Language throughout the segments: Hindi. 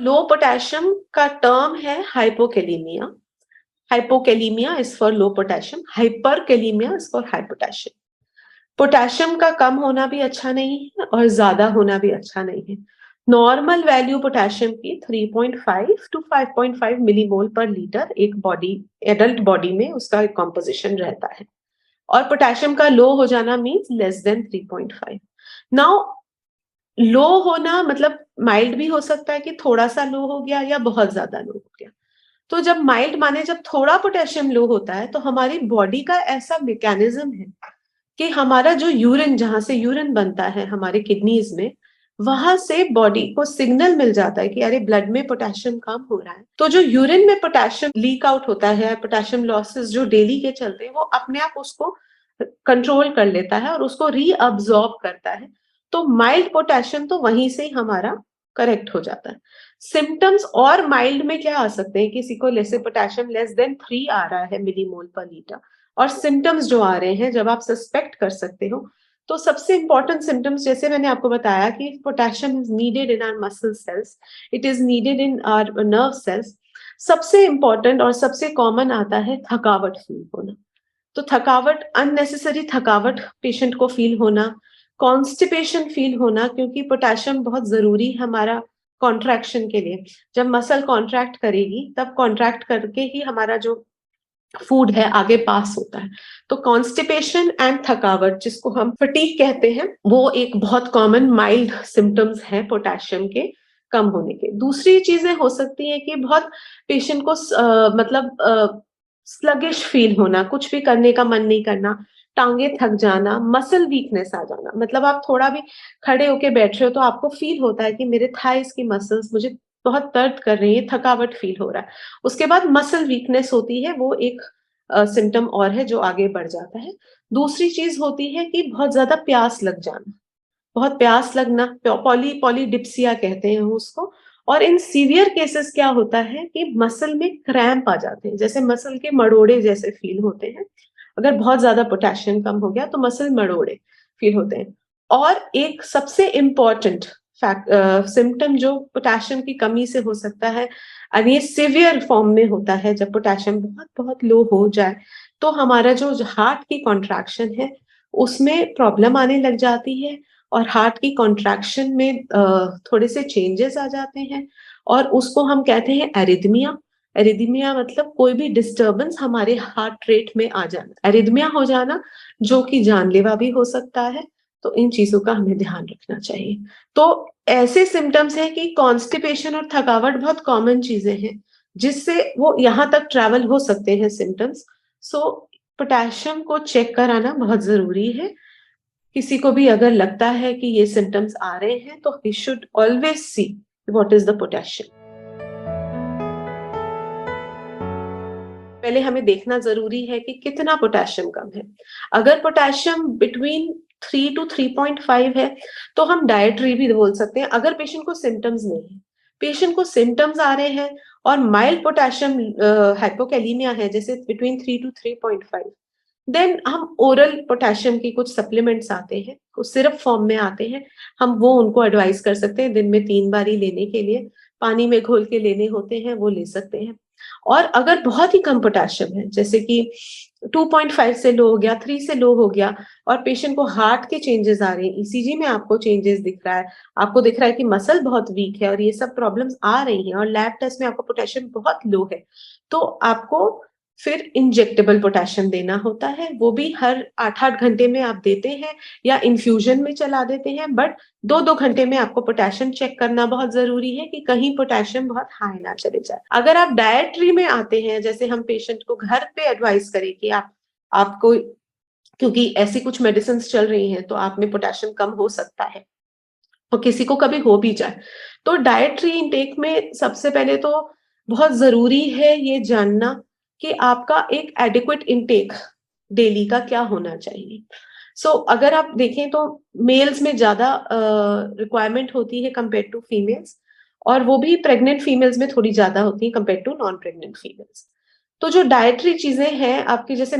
लो पोटेशियम का टर्म है hypokalemia. Hypokalemia is for low potassium, hyperkalemia is for high potassium. Potassium का कम होना भी अच्छा नहीं है और ज्यादा होना भी अच्छा नहीं है। नॉर्मल वैल्यू पोटेशियम की 3.5 टू 5.5 मिलीमोल पर लीटर एक बॉडी, एडल्ट बॉडी में उसका एक कॉम्पोजिशन रहता है। और पोटेशियम का लो हो जाना मीन्स लेस देन 3.5। नाउ लो होना मतलब माइल्ड भी हो सकता है कि थोड़ा सा लो हो गया या बहुत ज्यादा लो हो गया। तो जब माइल्ड माने जब थोड़ा पोटेशियम लो होता है तो हमारी बॉडी का ऐसा मैकेनिज्म है कि हमारा जो यूरिन, जहां से यूरिन बनता है हमारे किडनीज में, वहां से बॉडी को सिग्नल मिल जाता है कि अरे ब्लड में पोटेशियम कम हो रहा है। तो जो यूरिन में पोटेशियम लीक आउट होता है, पोटेशियम लॉसेस जो डेली के चलते हैं, वो अपने आप उसको कंट्रोल कर लेता है और उसको रीअब्सॉर्ब करता है। तो माइल्ड पोटेशियम तो वहीं से ही हमारा करेक्ट हो जाता है। सिम्टम्स और माइल्ड में क्या आ सकते हैं, किसी को जैसे पोटेशियम लेस देन 3 आ रहा है मिलीमोल पर लीटर, और सिम्टम्स जो आ रहे हैं जब आप सस्पेक्ट कर सकते हो, तो सबसे इंपॉर्टेंट सिम्टम्स जैसे मैंने आपको बताया कि potassium is needed in our muscle cells, it is needed in our nerve cells. सबसे इंपॉर्टेंट और सबसे कॉमन आता है थकावट फील होना। तो थकावट, अननेसेसरी थकावट पेशेंट को फील होना, कॉन्स्टिपेशन फील होना, क्योंकि पोटेशियम बहुत जरूरी है हमारा कॉन्ट्रैक्शन के लिए। जब मसल कॉन्ट्रैक्ट करेगी तब कॉन्ट्रैक्ट करके ही हमारा जो फूड है आगे पास होता है। तो कॉन्स्टिपेशन एंड थकावट, जिसको हम फटीग कहते हैं, वो एक बहुत कॉमन माइल्ड सिम्टम्स है पोटेशियम के कम होने के। दूसरी चीजें हो सकती है कि बहुत पेशेंट को मतलब स्लगिश फील होना, कुछ भी करने का मन नहीं करना, टांगे थक जाना, मसल वीकनेस आ जाना। मतलब आप थोड़ा भी खड़े होके बैठ रहे हो तो आपको फील होता है कि मेरे थाइस की मसल्स मुझे बहुत दर्द कर रही है, थकावट फील हो रहा है। उसके बाद मसल वीकनेस होती है, वो एक सिम्टम और है जो आगे बढ़ जाता है। दूसरी चीज होती है कि बहुत ज्यादा प्यास लग जाना, बहुत प्यास लगना, पॉलीडिप्सिया कहते हैं उसको। और इन सीवियर केसेस क्या होता है कि मसल में क्रैम्प आ जाते हैं, जैसे मसल के मरोड़े जैसे फील होते हैं। अगर बहुत ज्यादा पोटेशियम कम हो गया तो मसल मरोड़े फील होते हैं। और एक सबसे इम्पोर्टेंट सिम्टम जो पोटेशियम की कमी से हो सकता है, और ये सिवियर फॉर्म में होता है जब पोटेशियम बहुत बहुत लो हो जाए, तो हमारा जो हार्ट की कॉन्ट्रैक्शन है उसमें प्रॉब्लम आने लग जाती है, और हार्ट की कॉन्ट्रैक्शन में थोड़े से चेंजेस आ जाते हैं, और उसको हम कहते हैं एरिथमिया। एरिथमिया मतलब कोई भी डिस्टर्बेंस हमारे हार्ट रेट में आ जाना, एरिथमिया हो जाना, जो कि जानलेवा भी हो सकता है। तो इन चीजों का हमें ध्यान रखना चाहिए। तो ऐसे सिम्टम्स हैं कि कॉन्स्टिपेशन और थकावट बहुत कॉमन चीजें हैं जिससे वो यहाँ तक ट्रैवल हो सकते हैं सिम्टम्स। सो पोटेशियम को चेक कराना बहुत जरूरी है। किसी को भी अगर लगता है कि ये सिम्टम्स आ रहे हैं तो he should always see what is the potassium. पहले हमें देखना जरूरी है कि कितना पोटेशियम कम है। अगर पोटेशियम बिटवीन 3 टू 3.5 है तो हम डाइटरी भी बोल सकते हैं। अगर पेशेंट को सिम्टम्स नहीं है, पेशेंट को सिम्टम्स आ रहे हैं और माइल्ड पोटेशियम हाइपोकैलीमिया है जैसे बिटवीन 3 टू 3.5, देन हम ओरल पोटेशियम की कुछ सप्लीमेंट्स आते हैं, कुछ सिरप फॉर्म में आते हैं, हम वो उनको एडवाइस कर सकते हैं दिन में 3 बार ही लेने के लिए, पानी में घोल के लेने होते हैं, वो ले सकते हैं। और अगर बहुत ही कम पोटेशियम है जैसे कि 2.5 से लो हो गया, 3 से लो हो गया, और पेशेंट को हार्ट के चेंजेस आ रहे हैं, ईसीजी में आपको चेंजेस दिख रहा है, आपको दिख रहा है कि मसल बहुत वीक है और ये सब प्रॉब्लम्स आ रही हैं, और लैब टेस्ट में आपको पोटेशियम बहुत लो है, तो आपको फिर इंजेक्टेबल पोटेशियम देना होता है। वो भी हर 8-8 घंटे में आप देते हैं या इन्फ्यूजन में चला देते हैं, बट 2-2 घंटे में आपको पोटेशियम चेक करना बहुत जरूरी है कि कहीं पोटेशियम बहुत हाई ना चले जाए। अगर आप डायट्री में आते हैं, जैसे हम पेशेंट को घर पे एडवाइस करें कि आपको, क्योंकि ऐसी कुछ मेडिसिन चल रही हैं तो आप में पोटेशियम कम हो सकता है और किसी को कभी हो भी जाए, तो डायट्री इंटेक में सबसे पहले तो बहुत जरूरी है ये जानना कि आपका एक एडिक्वेट इंटेक डेली का क्या होना चाहिए। अगर आप देखें तो मेल्स में ज्यादा रिक्वायरमेंट होती है कंपेयर टू फीमेल्स, और वो भी प्रेग्नेंट फीमेल्स में थोड़ी ज्यादा होती है compare to non pregnant females. तो जो डाइटरी चीजें हैं आपकी, जैसे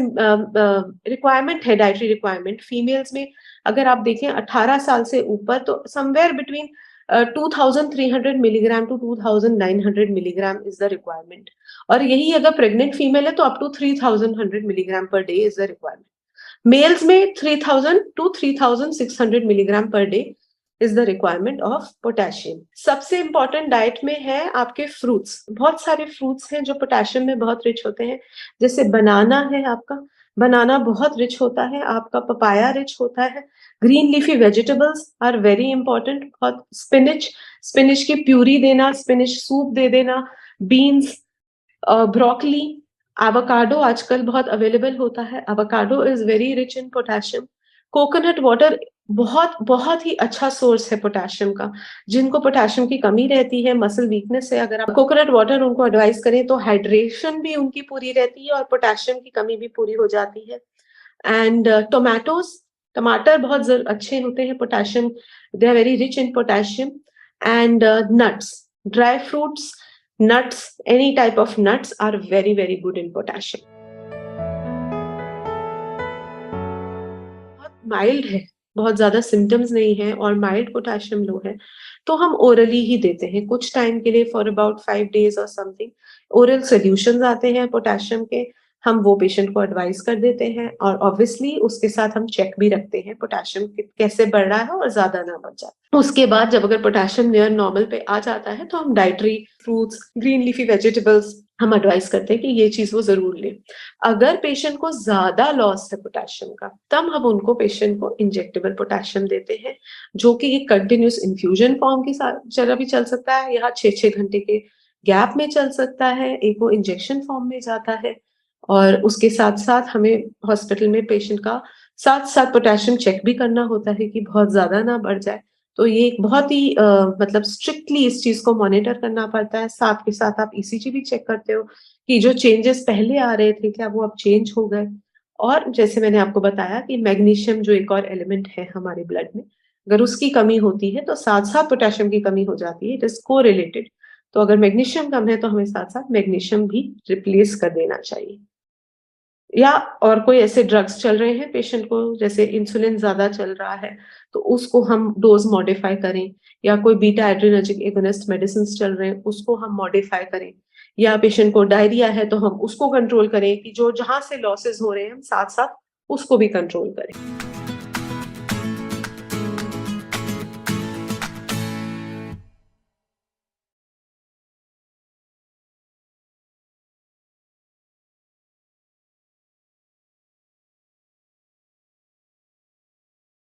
रिक्वायरमेंट है, डाइटरी रिक्वायरमेंट फीमेल्स में अगर आप देखें 18 साल से ऊपर, तो somewhere between 2300 milligram to 2900 milligram is the requirement, और यही अगर प्रेग्नेंट फीमेल है तो up to 3100 milligram per day is the requirement. Males में 3000 to 3600 milligram per day is the requirement of potassium. सबसे इंपॉर्टेंट डाइट में है आपके फ्रूट्स। बहुत सारे फ्रूट्स हैं जो पोटेशियम में बहुत रिच होते हैं, जैसे बनाना है आपका, बनाना बहुत रिच होता है, आपका पपाया रिच होता है। Green leafy vegetables are very important, बहुत स्पिनिच, स्पिनिच की प्यूरी देना, स्पिनिच सूप दे देना, बीन्स, ब्रोकली, एवोकाडो आजकल बहुत अवेलेबल होता है, avocado is very rich in potassium. Coconut water बहुत बहुत ही अच्छा सोर्स है पोटेशियम का। जिनको पोटेशियम की कमी रहती है, मसल वीकनेस है, अगर आप कोकोनट वाटर उनको एडवाइस करें तो हाइड्रेशन भी उनकी पूरी रहती है और पोटेशियम की कमी भी पूरी हो जाती है। एंड टोमेटोज, टमाटर बहुत अच्छे होते हैं potassium, they are very rich in potassium. And nuts, dry fruits, nuts, any type of nuts are very very good in potassium. बहुत माइल्ड है, बहुत ज्यादा सिम्टम्स नहीं है और माइल्ड पोटेशियम लो है तो हम ओरली ही देते हैं कुछ टाइम के लिए, फॉर अबाउट 5 days और समथिंग। ओरल सोल्यूशंस आते हैं पोटेशियम के, हम वो पेशेंट को एडवाइस कर देते हैं और ऑब्वियसली उसके साथ हम चेक भी रखते हैं पोटेशियम कैसे बढ़ रहा है और ज्यादा ना बढ़ जाए। उसके बाद जब अगर पोटेशियम नियर नॉर्मल पे आ जाता है तो हम dietary fruits, green leafy vegetables हम एडवाइस करते हैं कि ये चीज वो जरूर ले। अगर पेशेंट को ज्यादा लॉस है पोटेशियम का, तब हम उनको पेशेंट को इंजेक्टेबल पोटेशियम देते हैं, जो कि एक कंटिन्यूस इन्फ्यूजन फॉर्म की तरह भी चल सकता है, यहाँ 6-6 घंटे के गैप में चल सकता है, एक वो इंजेक्शन फॉर्म में जाता है। और उसके साथ साथ हमें हॉस्पिटल में पेशेंट का साथ साथ पोटेशियम चेक भी करना होता है कि बहुत ज्यादा ना बढ़ जाए। तो ये एक बहुत ही मतलब स्ट्रिक्टली इस चीज को मॉनिटर करना पड़ता है। साथ के साथ आप ईसीजी भी चेक करते हो कि जो चेंजेस पहले आ रहे थे क्या वो अब चेंज हो गए। और जैसे मैंने आपको बताया कि मैग्नीशियम जो एक और एलिमेंट है हमारे ब्लड में, अगर उसकी कमी होती है तो साथ साथ पोटेशियम की कमी हो जाती है, इट इज को रिलेटेड। तो अगर मैग्नीशियम कम है तो हमें साथ साथ मैग्नीशियम भी रिप्लेस कर देना चाहिए। या और कोई ऐसे ड्रग्स चल रहे हैं पेशेंट को, जैसे इंसुलिन ज्यादा चल रहा है तो उसको हम डोज मॉडिफाई करें, या कोई बीटा एड्रेनर्जिक एगोनिस्ट मेडिसिन चल रहे हैं उसको हम मॉडिफाई करें, या पेशेंट को डायरिया है तो हम उसको कंट्रोल करें कि जो जहां से लॉसेस हो रहे हैं हम साथ साथ उसको भी कंट्रोल करें।